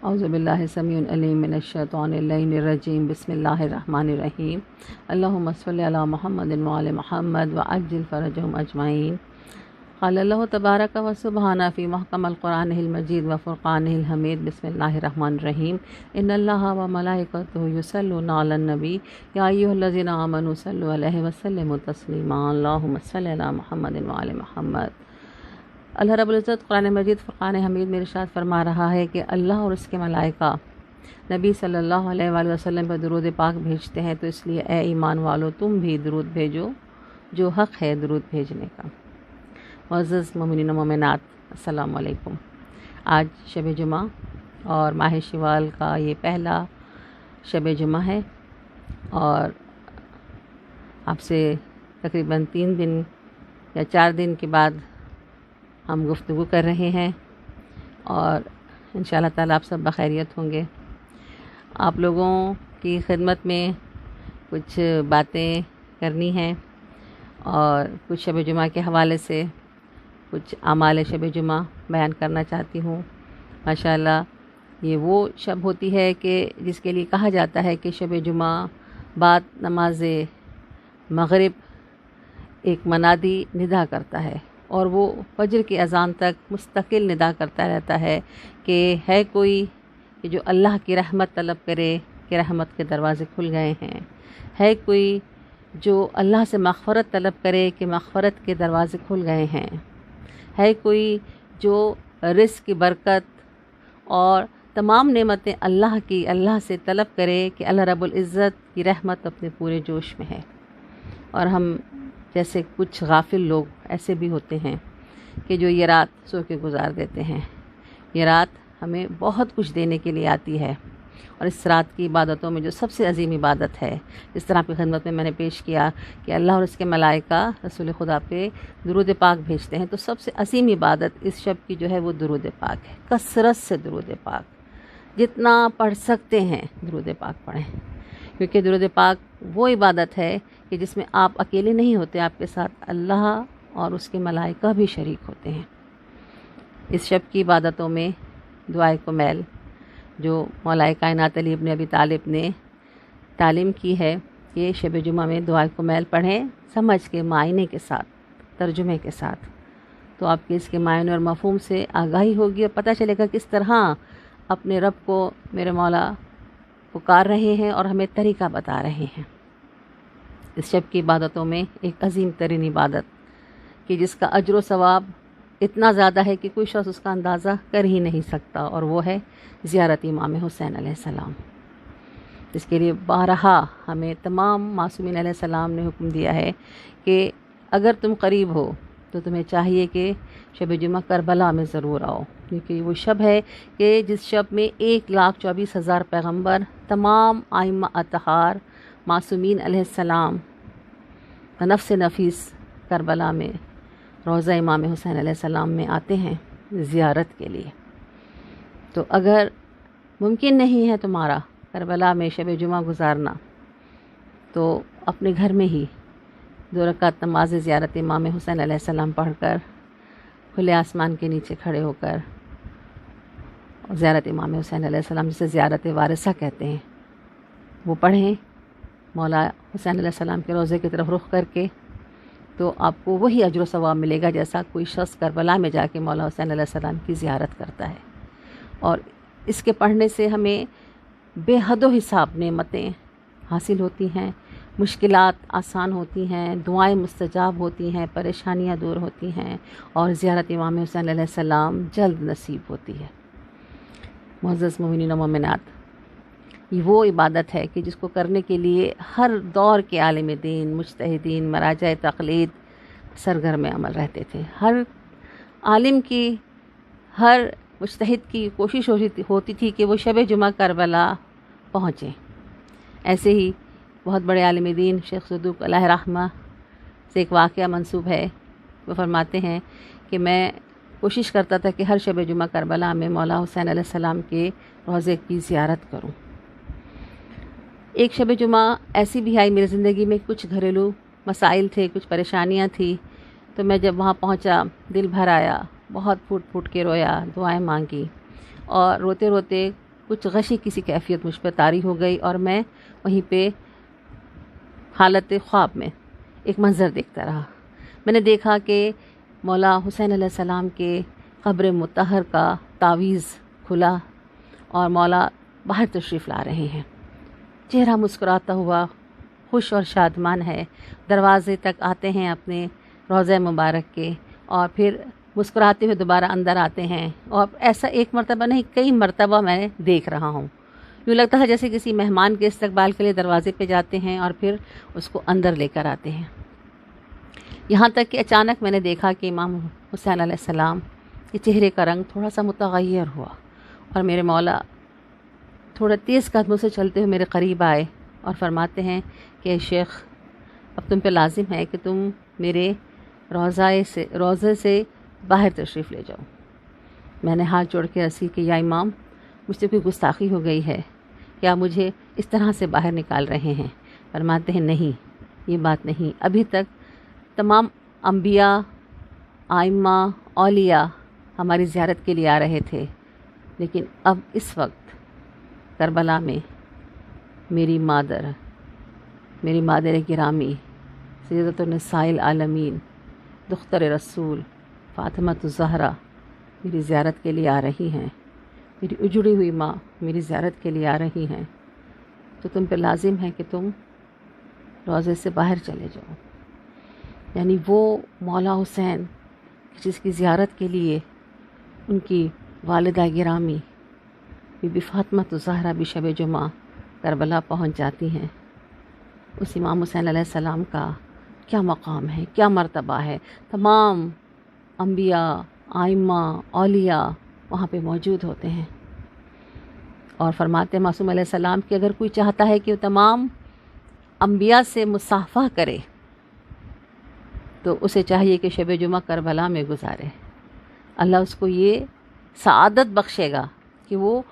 اعوذ باللہ السمیع العلیم من الشیطان اللعین الرجیم بسم اللہ الرحمن الرحیم اللہم صلی علی محمد وعلی محمد وعجل فرجہم اجمعین۔ قال اللہ تبارک و سبحانہ فی محکم القرآن المجید و فرقانہ الحمید بسم اللہ الرحمن الرحیم ان اللہ و ملائکتہ یصلون علی النبی یا ایھا الذین آمنوا صلوا علیہ وسلموا تسلیما اللہم صلی علی محمد وعلی محمد۔ اللہ رب العزت قرآن مجید فرقان حمید میں ارشاد فرما رہا ہے کہ اللہ اور اس کے ملائکہ نبی صلی اللہ علیہ وآلہ وسلم پر درود پاک بھیجتے ہیں، تو اس لیے اے ایمان والو تم بھی درود بھیجو جو حق ہے درود بھیجنے کا۔ معزز مومنین و مومنات، السلام علیکم۔ آج شب جمعہ اور ماہ شوال کا یہ پہلا شب جمعہ ہے، اور آپ سے تقریباً 3 دن یا 4 دن کے بعد ہم گفتگو کر رہے ہیں، اور انشاءاللہ تعالیٰ آپ سب بخیریت ہوں گے۔ آپ لوگوں کی خدمت میں کچھ باتیں کرنی ہیں، اور کچھ شب جمعہ کے حوالے سے کچھ اعمال شب جمعہ بیان کرنا چاہتی ہوں۔ ماشاءاللہ یہ وہ شب ہوتی ہے کہ جس کے لیے کہا جاتا ہے کہ شب جمعہ بعد نماز مغرب ایک منادی ندا کرتا ہے، اور وہ فجر کی اذان تک مستقل ندا کرتا رہتا ہے کہ ہے کوئی کہ جو اللہ کی رحمت طلب کرے کہ رحمت کے دروازے کھل گئے ہیں، ہے کوئی جو اللہ سے مغفرت طلب کرے کہ مغفرت کے دروازے کھل گئے ہیں، ہے کوئی جو رزق کی برکت اور تمام نعمتیں اللہ سے طلب کرے کہ اللہ رب العزت کی رحمت اپنے پورے جوش میں ہے۔ اور ہم جیسے کچھ غافل لوگ ایسے بھی ہوتے ہیں کہ جو یہ رات سو کے گزار دیتے ہیں۔ یہ رات ہمیں بہت کچھ دینے کے لیے آتی ہے، اور اس رات کی عبادتوں میں جو سب سے عظیم عبادت ہے، جس طرح آپ کی خدمت میں نے پیش کیا کہ اللہ اور اس کے ملائکہ رسول خدا پہ درود پاک بھیجتے ہیں، تو سب سے عظیم عبادت اس شب کی جو ہے وہ درود پاک ہے۔ کثرت سے درود پاک، جتنا پڑھ سکتے ہیں درود پاک پڑھیں، کیونکہ درود پاک وہ عبادت ہے کہ جس میں آپ اکیلے نہیں ہوتے، آپ کے ساتھ اللہ اور اس کے ملائکہ بھی شریک ہوتے ہیں۔ اس شب کی عبادتوں میں دعائے کمیل جو مولا کائنات علی ابن ابی طالب نے تعلیم کی ہے کہ شب جمعہ میں دعائے کمیل پڑھیں، سمجھ کے معنی کے ساتھ، ترجمے کے ساتھ، تو آپ کے اس کے معنی اور مفہوم سے آگاہی ہوگی، اور پتہ چلے گا کس طرح اپنے رب کو میرے مولا پکار رہے ہیں اور ہمیں طریقہ بتا رہے ہیں۔ اس شب کی عبادتوں میں ایک عظیم ترین عبادت کہ جس کا اجر و ثواب اتنا زیادہ ہے کہ کوئی شخص اس کا اندازہ کر ہی نہیں سکتا، اور وہ ہے زیارت امام حسین علیہ السلام، جس کے لیے بارہا ہمیں تمام معصومین علیہ السلام نے حکم دیا ہے کہ اگر تم قریب ہو تو تمہیں چاہیے کہ شب جمعہ کربلا میں ضرور آؤ، کیونکہ وہ شب ہے کہ جس شب میں 1,24,000 پیغمبر، تمام ائمہ اطہار، معصومین علیہ السلام نفس نفیس کربلا میں روضہ امام حسین علیہ السلام میں آتے ہیں زیارت کے لیے۔ تو اگر ممکن نہیں ہے تمہارا کربلا میں شب جمعہ گزارنا، تو اپنے گھر میں ہی 2 رکعت نماز زیارت امام حسین علیہ السلام پڑھ کر کھلے آسمان کے نیچے کھڑے ہو کر زیارت امام حسین علیہ السلام، جسے زیارت وارثہ کہتے ہیں، وہ پڑھیں مولا حسین علیہ السلام کے روضے کی طرف رخ کر کے، تو آپ کو وہی اجر و ثواب ملے گا جیسا کوئی شخص کربلا میں جا کے مولا حسین علیہ السلام کی زیارت کرتا ہے۔ اور اس کے پڑھنے سے ہمیں بے حد و حساب نعمتیں حاصل ہوتی ہیں، مشکلات آسان ہوتی ہیں، دعائیں مستجاب ہوتی ہیں، پریشانیاں دور ہوتی ہیں، اور زیارت امام حسین علیہ السلام جلد نصیب ہوتی ہے۔ معزز مومنین و مومنات، یہ وہ عبادت ہے کہ جس کو کرنے کے لیے ہر دور کے عالم دین، مجتہدین، مراجع تقلید سرگرم عمل رہتے تھے۔ ہر عالم کی، ہر مجتہد کی کوشش ہوتی تھی کہ وہ شب جمعہ کربلا پہنچیں۔ ایسے ہی بہت بڑے عالم دین شیخ صدوق علیہ رحمہ سے ایک واقعہ منسوب ہے، وہ فرماتے ہیں کہ میں کوشش کرتا تھا کہ ہر شب جمعہ کربلا میں مولا حسین علیہ السلام کے روضے کی زیارت کروں۔ ایک شب جمعہ ایسی بھی آئی میری زندگی میں، کچھ گھریلو مسائل تھے، کچھ پریشانیاں تھیں، تو میں جب وہاں پہنچا دل بھر آیا، بہت پھوٹ پھوٹ کے رویا، دعائیں مانگی، اور روتے روتے کچھ غشی کسی کیفیت مجھ پر طاری ہو گئی اور میں وہیں پہ حالت خواب میں ایک منظر دیکھتا رہا۔ میں نے دیکھا کہ مولا حسین علیہ السلام کے قبر مطہر کا تعویذ کھلا اور مولا باہر تشریف لا رہے ہیں۔ چہرہ مسکراتا ہوا خوش اور شادمان ہے، دروازے تک آتے ہیں اپنے روضہ مبارک کے، اور پھر مسکراتے ہوئے دوبارہ اندر آتے ہیں، اور ایسا ایک مرتبہ نہیں کئی مرتبہ میں دیکھ رہا ہوں۔ یوں لگتا ہے جیسے کسی مہمان کے استقبال کے لیے دروازے پہ جاتے ہیں اور پھر اس کو اندر لے کر آتے ہیں۔ یہاں تک کہ اچانک میں نے دیکھا کہ امام حسین علیہ السلام کے چہرے کا رنگ تھوڑا سا متغیر ہوا، اور میرے مولا تھوڑا تیز قدموں سے چلتے ہوئے میرے قریب آئے اور فرماتے ہیں کہ اے شیخ، اب تم پہ لازم ہے کہ تم میرے روضے سے باہر تشریف لے جاؤ۔ میں نے ہاتھ جوڑ کے عرض کی کہ یا امام، مجھ سے کوئی گستاخی ہو گئی ہے، کیا مجھے اس طرح سے باہر نکال رہے ہیں؟ فرماتے ہیں نہیں، یہ بات نہیں، ابھی تک تمام انبیاء، آئمہ، اولیاء ہماری زیارت کے لیے آ رہے تھے، لیکن اب اس وقت کربلا میں میری مادر گرامی سیدۃ النساء العالمین دختر رسول فاطمہ الزہرا میری زیارت کے لیے آ رہی ہیں، میری اجڑی ہوئی ماں میری زیارت کے لیے آ رہی ہیں، تو تم پہ لازم ہے کہ تم روضے سے باہر چلے جاؤ۔ یعنی وہ مولا حسین جس کی زیارت کے لیے ان کی والدہ گرامی بی بی فاطمہ الزہرا بھی شب جمعہ کربلا پہنچ جاتی ہیں، اس امام حسین علیہ السلام کا کیا مقام ہے، کیا مرتبہ ہے۔ تمام انبیاء، آئمہ، اولیاء وہاں پہ موجود ہوتے ہیں، اور فرماتے ہیں معصوم علیہ السلام کہ اگر کوئی چاہتا ہے کہ وہ تمام انبیاء سے مصافحہ کرے تو اسے چاہیے کہ شب جمعہ کربلا میں گزارے۔ اللہ اس کو یہ سعادت بخشے گا کہ وہ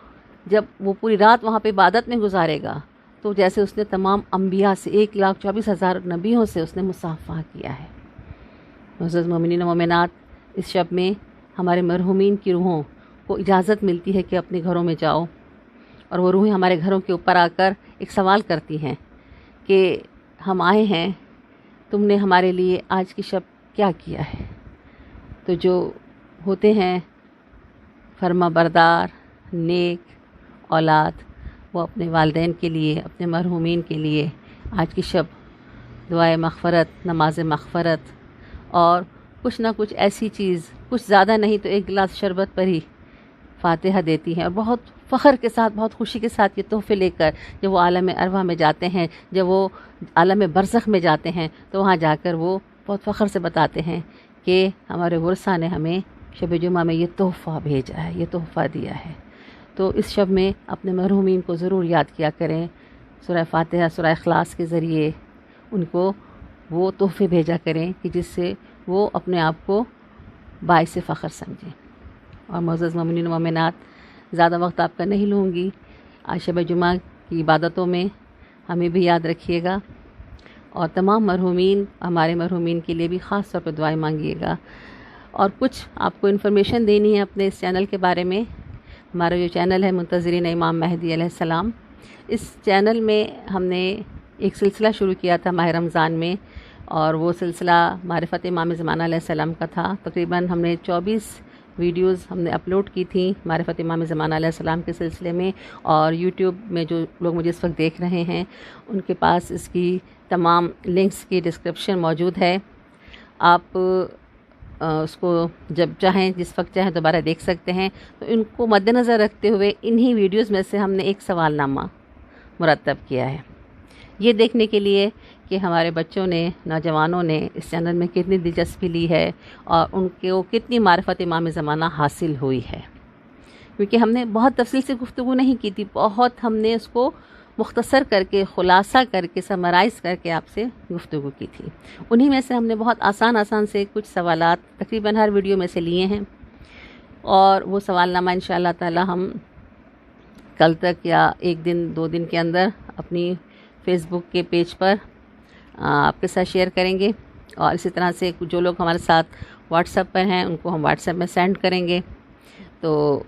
جب وہ پوری رات وہاں پہ عبادت میں گزارے گا تو جیسے اس نے تمام انبیاء سے 1,24,000 نبیوں سے اس نے مصافحہ کیا ہے۔ معزز مومنین و مومنات، اس شب میں ہمارے مرحومین کی روحوں کو اجازت ملتی ہے کہ اپنے گھروں میں جاؤ، اور وہ روحیں ہمارے گھروں کے اوپر آ کر ایک سوال کرتی ہیں کہ ہم آئے ہیں، تم نے ہمارے لیے آج کی شب کیا کیا ہے؟ تو جو ہوتے ہیں فرما بردار نیک اولاد، وہ اپنے والدین کے لیے، اپنے مرحومین کے لیے آج کی شب دعائے مغفرت، نماز مغفرت اور کچھ نہ کچھ ایسی چیز، کچھ زیادہ نہیں تو ایک گلاس شربت پر ہی فاتحہ دیتی ہیں، اور بہت فخر کے ساتھ، بہت خوشی کے ساتھ یہ تحفے لے کر جب وہ عالم ارواح میں جاتے ہیں، جب وہ عالم برزخ میں جاتے ہیں، تو وہاں جا کر وہ بہت فخر سے بتاتے ہیں کہ ہمارے ورثاء نے ہمیں شب جمعہ میں یہ تحفہ بھیجا ہے، یہ تحفہ دیا ہے۔ تو اس شب میں اپنے مرحومین کو ضرور یاد کیا کریں، سورہ فاتحہ، سورہ اخلاص کے ذریعے ان کو وہ تحفے بھیجا کریں کہ جس سے وہ اپنے آپ کو باعث فخر سمجھیں۔ اور معزز مومنین و مومنات، زیادہ وقت آپ کا نہیں لوں گی، آج شب جمعہ کی عبادتوں میں ہمیں بھی یاد رکھیے گا، اور تمام مرحومین، ہمارے مرحومین کے لیے بھی خاص طور پہ دعائیں مانگیے گا۔ اور کچھ آپ کو انفارمیشن دینی ہے اپنے اس چینل کے بارے میں۔ ہمارا جو چینل ہے منتظرین امام مہدی علیہ السلام، اس چینل میں ہم نے ایک سلسلہ شروع کیا تھا ماہ رمضان میں، اور وہ سلسلہ معرفت امام زمانہ علیہ السلام کا تھا۔ تقریباً ہم نے 24 ویڈیوز ہم نے اپلوڈ کی تھیں معرفت امام زمانہ علیہ السلام کے سلسلے میں، اور یوٹیوب میں جو لوگ مجھے اس وقت دیکھ رہے ہیں ان کے پاس اس کی تمام لنکس کی ڈسکرپشن موجود ہے۔ آپ اس کو جب چاہیں، جس وقت چاہیں دوبارہ دیکھ سکتے ہیں۔ تو ان کو مد نظر رکھتے ہوئے انہی ویڈیوز میں سے ہم نے ایک سوال نامہ مرتب کیا ہے، یہ دیکھنے کے لیے کہ ہمارے بچوں نے، نوجوانوں نے اس چینل میں کتنی دلچسپی لی ہے اور ان کو کتنی معرفت امام زمانہ حاصل ہوئی ہے۔ کیونکہ ہم نے بہت تفصیل سے گفتگو نہیں کی تھی، بہت ہم نے اس کو مختصر کر کے، خلاصہ کر کے، سمرائز کر کے آپ سے گفتگو کی تھی۔ انہی میں سے ہم نے بہت آسان سے کچھ سوالات تقریباً ہر ویڈیو میں سے لیے ہیں، اور وہ سوال نامہ انشاءاللہ تعالی ہم کل تک یا 1 دن 2 دن کے اندر اپنی فیس بک کے پیج پر آپ کے ساتھ شیئر کریں گے، اور اسی طرح سے جو لوگ ہمارے ساتھ واٹس ایپ پر ہیں ان کو ہم واٹس ایپ میں سینڈ کریں گے۔ تو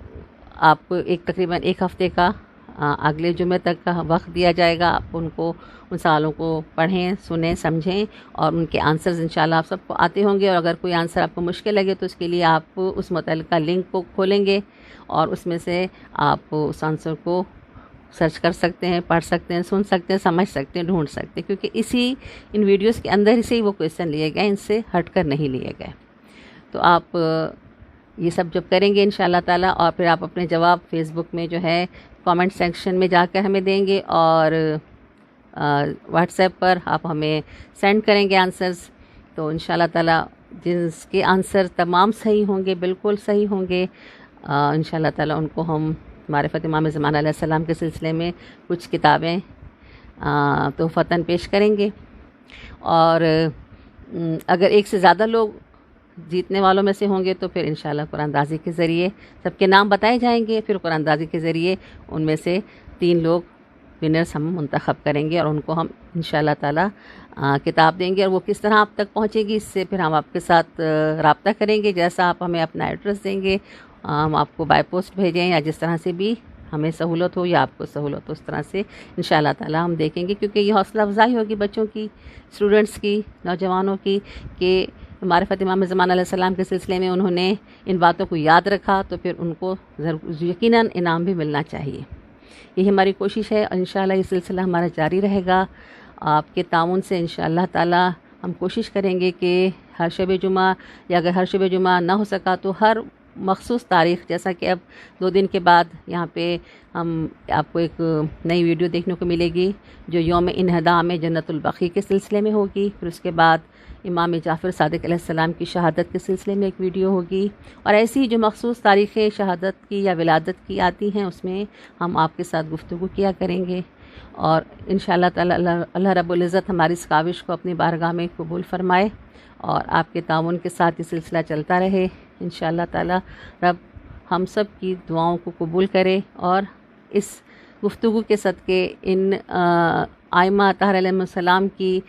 آپ کو تقریباً ایک ہفتے کا اگلے جمعے تک کا وقت دیا جائے گا. آپ ان سوالوں کو پڑھیں، سنیں، سمجھیں اور ان کے آنسرز انشاءاللہ آپ سب کو آتے ہوں گے. اور اگر کوئی آنسر آپ کو مشکل لگے تو اس کے لیے آپ اس متعلقہ لنک کو کھولیں گے اور اس میں سے آپ اس آنسر کو سرچ کر سکتے ہیں، پڑھ سکتے ہیں، سن سکتے ہیں، سمجھ سکتے ہیں، ڈھونڈ سکتے ہیں، کیونکہ ان ویڈیوز کے اندر سے ہی وہ کویسچن لیے گئے، ان سے ہٹ کر نہیں لیے گئے. تو آپ یہ سب جب کریں گے انشاءاللہ تعالیٰ، اور پھر آپ اپنے جواب فیس بک میں جو ہے کامنٹ سیکشن میں جا کر ہمیں دیں گے، اور واٹس ایپ پر آپ ہمیں سینڈ کریں گے آنسرز. تو انشاءاللہ تعالیٰ جس کے آنسر تمام صحیح ہوں گے، بالکل صحیح ہوں گے، انشاءاللہ تعالیٰ ان کو ہم معرفت امام زمان علیہ السلام کے سلسلے میں کچھ کتابیں تحفتاً پیش کریں گے. اور اگر ایک سے زیادہ لوگ جیتنے والوں میں سے ہوں گے تو پھر انشاءاللہ قرآن اندازی کے ذریعے سب کے نام بتائے جائیں گے. پھر قرآن اندازی کے ذریعے ان میں سے 3 لوگ ونرز ہم منتخب کریں گے، اور ان کو ہم انشاءاللہ تعالیٰ کتاب دیں گے. اور وہ کس طرح آپ تک پہنچے گی، اس سے پھر ہم آپ کے ساتھ رابطہ کریں گے. جیسا آپ ہمیں اپنا ایڈریس دیں گے، ہم آپ کو بائی پوسٹ بھیجیں، یا جس طرح سے بھی ہمیں سہولت ہو یا آپ کو سہولت ہو، اس طرح سے انشاءاللہ تعالیٰ ہم دیکھیں گے. کیونکہ یہ حوصلہ افزائی ہوگی بچوں کی، اسٹوڈنٹس کی، نوجوانوں کی، کہ معرفت امام زمان علیہ السلام کے سلسلے میں انہوں نے ان باتوں کو یاد رکھا، تو پھر ان کو یقیناً انعام بھی ملنا چاہیے. یہی ہماری کوشش ہے، اور انشاءاللہ یہ سلسلہ ہمارا جاری رہے گا. آپ کے تعاون سے انشاءاللہ تعالیٰ ہم کوشش کریں گے کہ ہر شب جمعہ، یا اگر ہر شب جمعہ نہ ہو سکا تو ہر مخصوص تاریخ، جیسا کہ اب 2 دن کے بعد یہاں پہ ہم آپ کو ایک نئی ویڈیو دیکھنے کو ملے گی جو یوم انہدام جنت البقیع کے سلسلے میں ہوگی. پھر اس کے بعد امام جعفر صادق علیہ السلام کی شہادت کے سلسلے میں ایک ویڈیو ہوگی. اور ایسی جو مخصوص تاریخیں شہادت کی یا ولادت کی آتی ہیں، اس میں ہم آپ کے ساتھ گفتگو کیا کریں گے. اور انشاءاللہ تعالیٰ اللہ رب العزت ہماری اس کاوش کو اپنی بارگاہ میں قبول فرمائے، اور آپ کے تعاون کے ساتھ یہ سلسلہ چلتا رہے. انشاءاللہ تعالیٰ رب ہم سب کی دعاؤں کو قبول کرے، اور اس گفتگو کے صدقے ان آئمہ اطہار علیہ السلام کی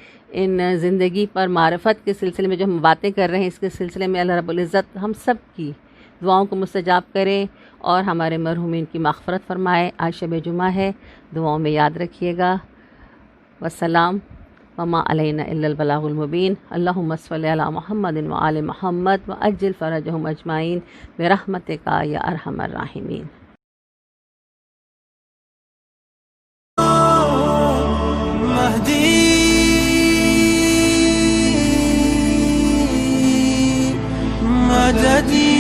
ان زندگی پر معرفت کے سلسلے میں جو ہم باتیں کر رہے ہیں، اس کے سلسلے میں اللہ رب العزت ہم سب کی دعاؤں کو مستجاب کرے اور ہمارے مرحومین کی مغفرت فرمائے. آج شب جمعہ ہے، دعاؤں میں یاد رکھیے گا. والسلام وما علینا الا البلاغ المبین. اللہم صلی علی محمد وآل محمد وعجل فرجہم اجمعین برحمتک یا ارحم الراحمین. مددی